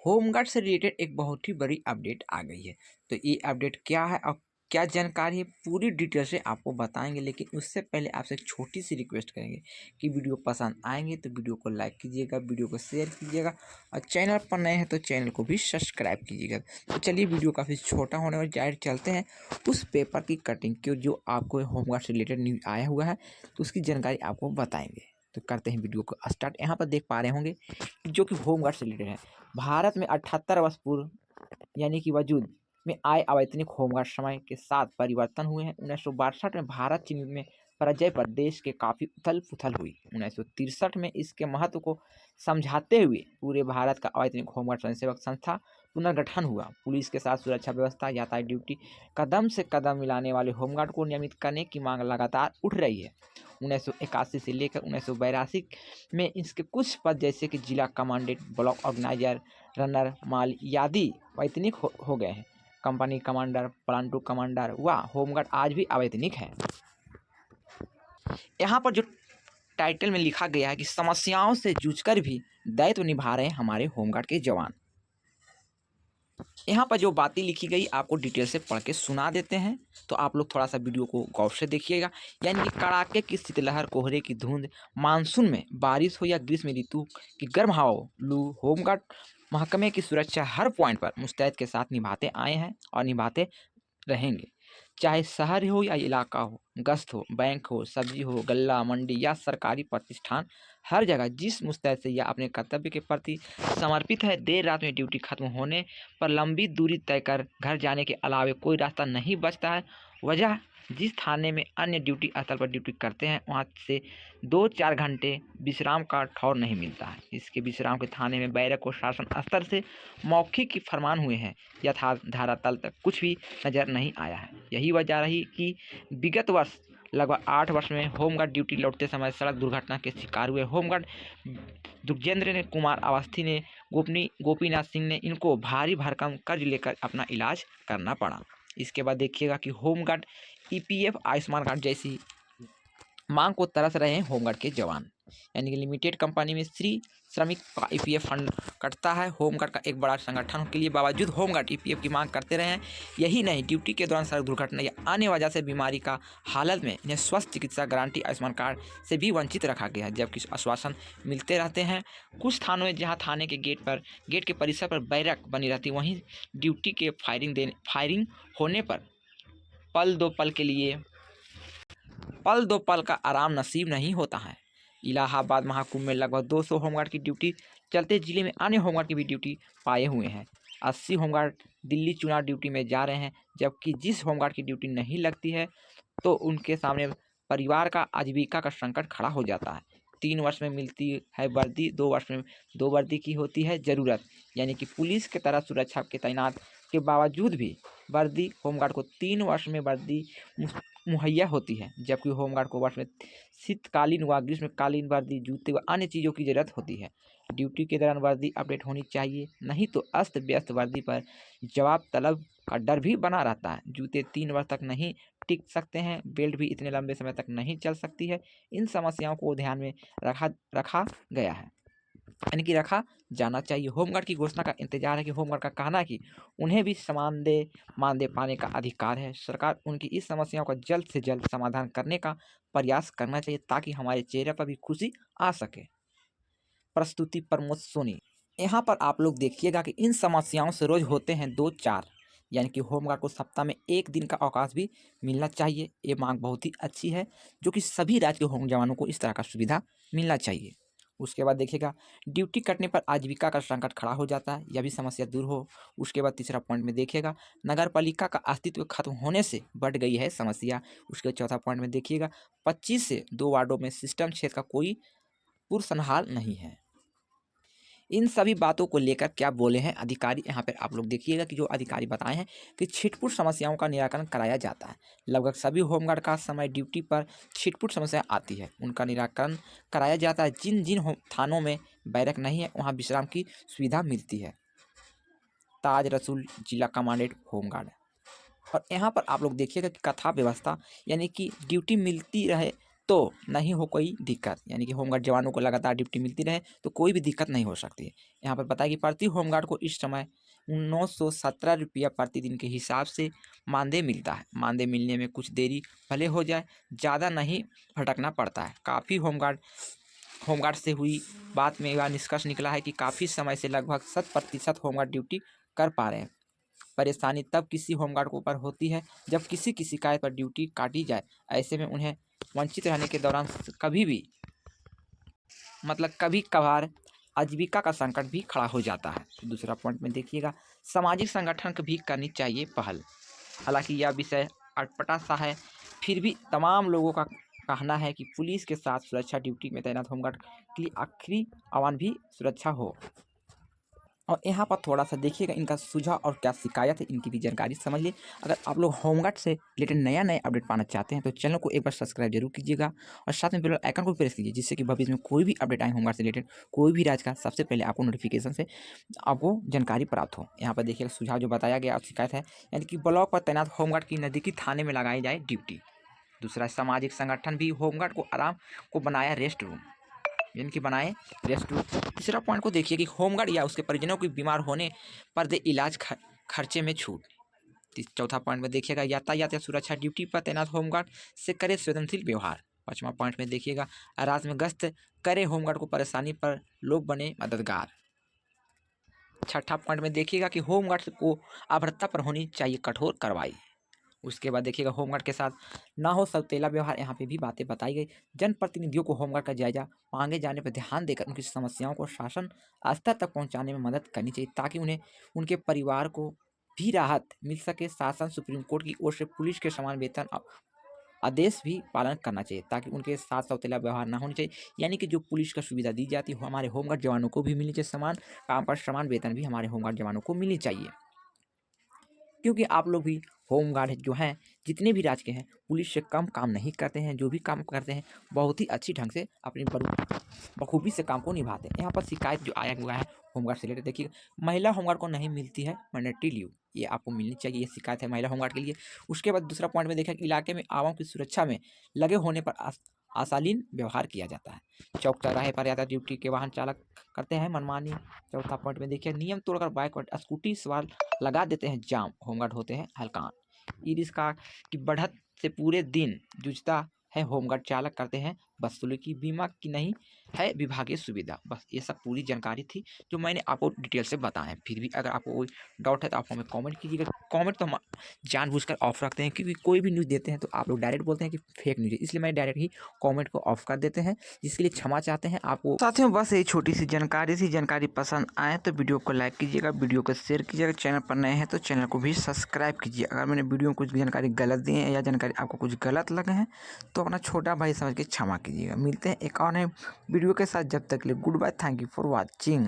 Home guard से related एक बहुत ही बड़ी अपडेट आ गई है। तो ये अपडेट क्या है और क्या जानकारी है, पूरी डिटेल से आपको बताएंगे। लेकिन उससे पहले आपसे एक छोटी सी रिक्वेस्ट करेंगे कि वीडियो पसंद आएंगे तो वीडियो को लाइक कीजिएगा, वीडियो को शेयर कीजिएगा और चैनल पर नए हैं तो चैनल को भी सब्सक्राइब कीजिएगा। तो चलिए, वीडियो काफ़ी छोटा होने और जाहिर चलते हैं उस पेपर की कटिंग की जो आपको होमगार्ड से रिलेटेड न्यूज़ आया हुआ है, तो उसकी जानकारी आपको बताएंगे। तो करते हैं वीडियो को स्टार्ट। यहाँ पर देख पा रहे होंगे जो कि होमगार्ड से रिलेटेड है। भारत में 78 वर्ष पूर्व यानी कि वजूद में आए अवैतनिक होमगार्ड समय के साथ परिवर्तन हुए हैं। 1962 में भारत चीन में पराजय पर देश के काफ़ी उथल पुथल हुई। 1963 में इसके महत्व को समझाते हुए पूरे भारत का अवैतनिक होमगार्ड स्वयंसेवक संस्था पुनर्गठन हुआ। पुलिस के साथ सुरक्षा व्यवस्था, यातायात ड्यूटी, कदम से कदम मिलाने वाले होमगार्ड को नियमित करने की मांग लगातार उठ रही है। 1981 से लेकर 1982 में इसके कुछ पद जैसे कि जिला कमांडेंट, ब्लॉक ऑर्गेनाइजर, रनर, माल आदि अवैतनिक हो गए हैं। कंपनी कमांडर, प्लाटून कमांडर व होमगार्ड आज भी अवैतनिक है। यहाँ पर जो टाइटल में लिखा गया है कि समस्याओं से जूझकर भी दायित्व निभा रहे हैं हमारे होमगार्ड के जवान। यहाँ पर जो बातें लिखी गई आपको डिटेल से पढ़ के सुना देते हैं, तो आप लोग थोड़ा सा वीडियो को गौर से देखिएगा। यानी कि कड़ाके की शीतलहर, कोहरे की धुंध, मानसून में बारिश हो या ग्रीष्म ऋतु की गर्म हवाओं, लू, होमगार्ड महकमे की सुरक्षा हर पॉइंट पर मुस्तैद के साथ निभाते आए हैं और निभाते रहेंगे। चाहे शहर हो या इलाका हो, गश्त हो, बैंक हो, सब्जी हो, गल्ला मंडी या सरकारी प्रतिष्ठान, हर जगह जिस मुस्तैद से या अपने कर्तव्य के प्रति समर्पित है। देर रात में ड्यूटी खत्म होने पर लंबी दूरी तय कर घर जाने के अलावा कोई रास्ता नहीं बचता है। वजह, जिस थाने में अन्य ड्यूटी स्थल पर ड्यूटी करते हैं वहाँ से 2-4 घंटे विश्राम का ठौर नहीं मिलता है। इसके विश्राम के थाने में बैरक को शासन स्तर से मौखिक की फरमान हुए हैं, यथार्थ धरातल तक कुछ भी नजर नहीं आया है। यही वजह रही कि विगत वर्ष लगभग 8 वर्ष में होमगार्ड ड्यूटी लौटते समय सड़क दुर्घटना के शिकार हुए होमगार्ड दुर्गेंद्र ने, कुमार अवस्थी ने, गोपीनाथ सिंह ने, इनको भारी भरकम कर्ज लेकर अपना इलाज करना पड़ा। इसके बाद देखिएगा कि होमगार्ड, ईपीएफ, आयुष्मान कार्ड जैसी मांग को तरस रहे हैं होमगार्ड के जवान। यानी कि लिमिटेड कंपनी में श्रमिक का ईपीएफ फंड कटता है। होमगार्ड का एक बड़ा संगठन के लिए बावजूद होमगार्ड ईपीएफ की मांग करते रहे हैं। यही नहीं, ड्यूटी के दौरान सड़क दुर्घटना या अन्य वजह से बीमारी का हालत में इन्हें स्वास्थ्य चिकित्सा गारंटी आयुष्मान कार्ड से भी वंचित रखा गया है, जबकि आश्वासन मिलते रहते हैं। कुछ थानों में जहाँ थाने के गेट के परिसर पर बैरक बनी रहती, वहीं ड्यूटी के फायरिंग होने पर पल दो पल का आराम नसीब नहीं होता है। इलाहाबाद महाकुंभ में लगभग 200 होमगार्ड की ड्यूटी चलते जिले में अन्य होमगार्ड की भी ड्यूटी पाए हुए हैं। 80 होमगार्ड दिल्ली चुनाव ड्यूटी में जा रहे हैं, जबकि जिस होमगार्ड की ड्यूटी नहीं लगती है तो उनके सामने परिवार का आजीविका का संकट खड़ा हो जाता है। 3 वर्ष में मिलती है वर्दी, 2 वर्ष में 2 वर्दी की होती है ज़रूरत। यानी कि पुलिस की तरह सुरक्षा के तैनात के बावजूद भी वर्दी होमगार्ड को 3 वर्ष में वर्दी मुहैया होती है, जबकि होमगार्ड को वर्ष में शीतकालीन व ग्रीष्मकालीन वर्दी, जूते व अन्य चीज़ों की जरूरत होती है। ड्यूटी के दौरान वर्दी अपडेट होनी चाहिए, नहीं तो अस्त व्यस्त वर्दी पर जवाब तलब का डर भी बना रहता है। जूते 3 वर्ष तक नहीं टिक सकते हैं, बेल्ट भी इतने लंबे समय तक नहीं चल सकती है। इन समस्याओं को ध्यान में रखा गया है, यानी कि रखा जाना चाहिए। होमगार्ड की घोषणा का इंतजार है कि होमगार्ड का कहना है कि उन्हें भी मानदेय पाने का अधिकार है। सरकार उनकी इस समस्याओं का जल्द से जल्द समाधान करने का प्रयास करना चाहिए ताकि हमारे चेहरे पर भी खुशी आ सके। प्रस्तुति प्रमोद सोनी। यहाँ पर आप लोग देखिएगा कि इन समस्याओं से रोज होते हैं 2-4, यानी कि होमगार्ड को सप्ताह में 1 दिन का अवकाश भी मिलना चाहिए। ये मांग बहुत ही अच्छी है, जो कि सभी राज्य के होम जवानों को इस तरह का सुविधा मिलना चाहिए। उसके बाद देखिएगा, ड्यूटी कटने पर आजीविका का संकट खड़ा हो जाता है, यह भी समस्या दूर हो। उसके बाद तीसरा पॉइंट में देखिएगा, नगर पालिका का अस्तित्व खत्म होने से बढ़ गई है समस्या। उसके चौथा पॉइंट में देखिएगा, 25 से 2 वार्डों में सिस्टम क्षेत्र का कोई पुरसंहाल नहीं है। इन सभी बातों को लेकर क्या बोले हैं अधिकारी, यहाँ पर आप लोग देखिएगा कि जो अधिकारी बताए हैं कि छिटपुट समस्याओं का निराकरण कराया जाता है। लगभग सभी होमगार्ड का समय ड्यूटी पर छिटपुट समस्या आती है, उनका निराकरण कराया जाता है। जिन जिन थानों में बैरक नहीं है वहाँ विश्राम की सुविधा मिलती है। ताज रसूल, जिला कमांडेंट, होमगार्ड। और यहाँ पर आप लोग देखिएगा कि कथा व्यवस्था, यानी कि ड्यूटी मिलती रहे तो नहीं हो कोई दिक्कत, यानी कि होमगार्ड जवानों को लगातार ड्यूटी मिलती रहे तो कोई भी दिक्कत नहीं हो सकती है। यहाँ पर बताया कि प्रति होमगार्ड को इस समय 917 रुपया प्रतिदिन के हिसाब से मानदेय मिलता है। मानदेय मिलने में कुछ देरी भले हो जाए, ज़्यादा नहीं भटकना पड़ता है। काफ़ी होमगार्ड से हुई बात में यह निष्कर्ष निकला है कि काफ़ी समय से लगभग 100% होमगार्ड ड्यूटी कर पा रहे हैं। परेशानी तब किसी होमगार्ड को ऊपर होती है जब किसी की शिकायत पर ड्यूटी काटी जाए। ऐसे में उन्हें वंचित रहने के दौरान कभी कभार आजीविका का संकट भी खड़ा हो जाता है। दूसरा पॉइंट में देखिएगा, सामाजिक संगठन को भी करनी चाहिए पहल। हालांकि यह विषय अटपटा सा है, फिर भी तमाम लोगों का कहना है कि पुलिस के साथ सुरक्षा ड्यूटी में तैनात होमगार्ड के लिए आखिरी आह्वान भी सुरक्षा हो। और यहाँ पर थोड़ा सा देखिएगा इनका सुझाव और क्या शिकायत है, इनकी भी जानकारी समझ लिए। अगर आप लोग होमगार्ड से रिलेटेड नया अपडेट पाना चाहते हैं तो चैनल को एक बार सब्सक्राइब जरूर कीजिएगा और साथ में बेल आइकन को प्रेस कीजिए, जिससे कि भविष्य में कोई भी अपडेट आए होमगार्ड से रिलेटेड, कोई भी राज्य का, सबसे पहले आपको नोटिफिकेशन से आपको जानकारी प्राप्त हो। यहाँ पर देखिएगा सुझाव जो बताया गया और शिकायत है, यानी कि ब्लॉक पर तैनात होमगार्ड की नज़दीकी थाने में लगाई जाए ड्यूटी। दूसरा, सामाजिक संगठन भी होमगार्ड को आराम को बनाया रेस्ट रूम, यानी कि बनाए रेस्ट रूम। तीसरा पॉइंट को देखिए कि होमगार्ड या उसके परिजनों को बीमार होने पर दे इलाज खर्चे में छूट। चौथा पॉइंट में देखिएगा, यातायात या सुरक्षा ड्यूटी पर तैनात होमगार्ड से करे संवेदनशील व्यवहार। पांचवा पॉइंट में देखिएगा, रात में गश्त करे होमगार्ड को परेशानी पर लोग बने मददगार। छठा पॉइंट में देखिएगा कि होमगार्ड को अभद्रता पर होनी चाहिए कठोर कार्रवाई। उसके बाद देखिएगा, होमगार्ड के साथ ना हो सौतेला व्यवहार। यहाँ पे भी बातें बताई गई। जनप्रतिनिधियों को होमगार्ड का जायजा मांगे जाने पर ध्यान देकर उनकी समस्याओं को शासन स्तर तक पहुँचाने में मदद करनी चाहिए, ताकि उन्हें उनके परिवार को भी राहत मिल सके। शासन सुप्रीम कोर्ट की ओर से पुलिस के समान वेतन आदेश भी पालन करना चाहिए, ताकि उनके साथ सौतेला व्यवहार ना होना चाहिए। यानी कि जो पुलिस का सुविधा दी जाती है हमारे होमगार्ड जवानों को भी मिलनी चाहिए, समान काम पर समान वेतन भी हमारे होमगार्ड जवानों को मिलनी चाहिए। क्योंकि आप लोग भी होमगार्ड जो हैं, जितने भी राज्य के हैं, पुलिस से कम काम नहीं करते हैं। जो भी काम करते हैं बहुत ही अच्छी ढंग से अपनी बखूबी से काम को निभाते हैं। यहाँ पर शिकायत जो आया हुआ है होमगार्ड से रिलेटेड, देखिए महिला होमगार्ड को नहीं मिलती है मैटरनिटी लीव, ये आपको मिलनी चाहिए, ये शिकायत है महिला होमगार्ड के लिए। उसके बाद दूसरा पॉइंट में देखा कि इलाके में आवाम की सुरक्षा में लगे होने पर अशालीन व्यवहार किया जाता है। चौक चौराहे पर यातायात ड्यूटी के वाहन चालक करते हैं मनमानी। चौथा पॉइंट में देखिए, नियम तोड़कर बाइक और स्कूटी सवार लगा देते हैं जाम, होमगार्ड होते हैं हलकान। ई रिक्शा की बढ़त से पूरे दिन जूझता है होमगार्ड चालक, करते हैं बदसलूकी, बीमा की नहीं है विभागीय सुविधा। बस ये सब पूरी जानकारी थी जो मैंने आपको डिटेल से बताया। फिर भी अगर आपको कोई डाउट है तो आप हमें कमेंट कीजिएगा। कमेंट तो हम जानबूझकर ऑफ रखते हैं, क्योंकि कोई भी न्यूज़ देते हैं तो आप लोग डायरेक्ट बोलते हैं कि फेक न्यूज़ है, इसलिए मैं डायरेक्ट ही कमेंट को ऑफ कर देते हैं, जिसके लिए क्षमा चाहते हैं आपको। साथियों, बस ये छोटी सी जानकारी थी। जानकारी पसंद आए तो वीडियो को लाइक कीजिएगा, वीडियो को शेयर कीजिएगा, चैनल पर नए हैं तो चैनल को भी सब्सक्राइब कीजिए। अगर मैंने वीडियो में कुछ जानकारी गलत दी है या जानकारी आपको कुछ गलत लगे हैं तो अपना छोटा भाई समझ के क्षमा कीजिएगा। मिलते हैं एक और नए वीडियो के साथ, जब तक के लिए goodbye, thank you for watching.